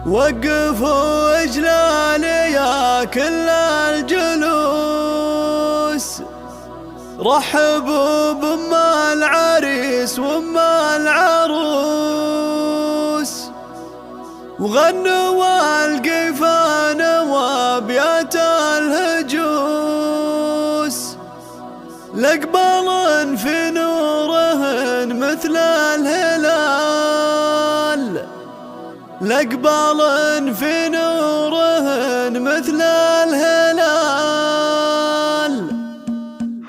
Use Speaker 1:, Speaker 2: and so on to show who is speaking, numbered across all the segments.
Speaker 1: وقفوا اجلالي يا كل الجلوس، رحبوا بأم العريس وأم العروس، وغنوا والقيفان وابيات الهجوس، لقبال في نورهن مثل الهلال، لقبال في نورهن مثل الهلال.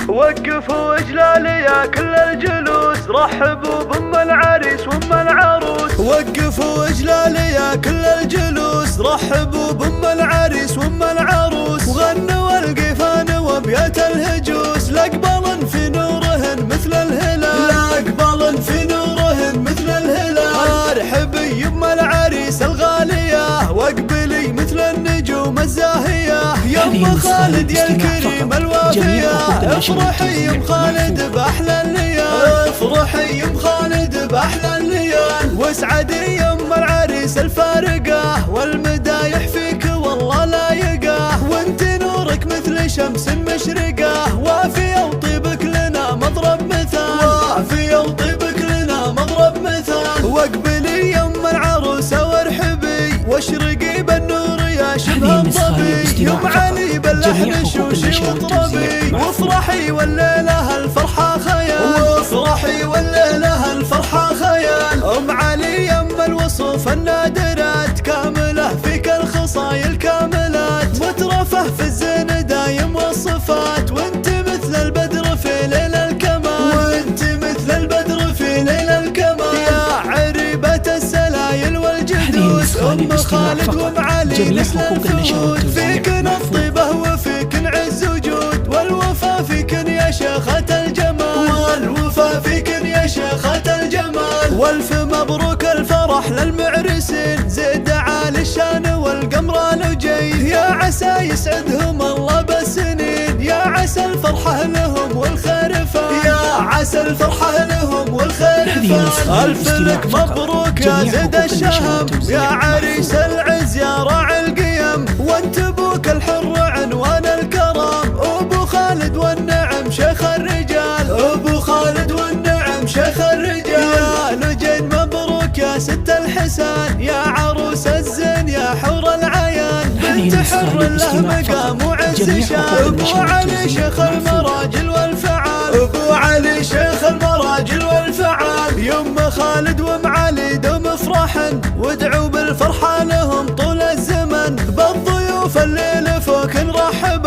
Speaker 1: وقفوا اجلالي يا كل الجلوس، رحبوا بأم العريس وأم العروس، وقفوا اجلالي يا كل الجلوس، رحبوا بأم العريس وأم العروس، وغنوا القيفان وابيات الهجوس، لقبال في نورهن مثل الهلال، لقبال في نورهن مثل الهلال. ارحبي يم العريس الغالية، واقبلي مثل النجوم الزاهية، يم خالد يا الكريم الوافية، افرحي يم خالد بأحلى الليال، افرحي يم خالد بأحلى الليال، واسعدي يم العريس الفارقة، والمدايح فيك والله لايقة، وانت نورك مثل شمس مشرقة، وافية وطيبك لنا مضرب مثال، وافية وطيبك لنا مضرب مثال. واقبلي يم العروسة وارحبي، واشرقي بالنور يا شبه الظبي، يم علي باللحن شوشي واطربي، وافرحي والليلة الفرحة خيال، وافرحي والليلة الفرحة خيال. أم علي يم الوصوف النادرات، كاملة فيك الخصايل كاملات، مترفه في الزين دايم والصفات، وانت مثل البدر في ليل الكمال، وانت مثل البدر في ليل الكمال. يا عريبة السلايل والجدوس، أم خالد وأم علي مثل الفهود، فيكن الطيبة وفيكن عز وجود، والوفا فيكن يا شيخة الجمال، والوفا فيكن يا شيخة الجمال. والف مبروك الفرح للمعرسين، زيد عالي الشان والقمران وجيد، يا عسى يسعدهم الله بالسنين، يا عسى الفرحة لهم والخير فان، يا عسى الفرحة لهم والخير فان. ألف لك مبروك يا زيد الشهم، يا عريس العز يا راعي القيم، وانت ابوك الحر عنوان الكرم، ابو خالد والنعم شيخ الرجال، ابو خالد والنعم شيخ الرجال. يا نجين مبروك يا ست الحسان، يا عروس الزين يا حور العيان، بنت حر له مقام وعز شان، ابو علي شيخ المراجل والفعال، ابو علي شيخ المراجل والفعال. يم خالد وام علي دوم افرحن، وادعوا بالفرحة لهم طول الزمن، بالضيوف الليل فوق نرحب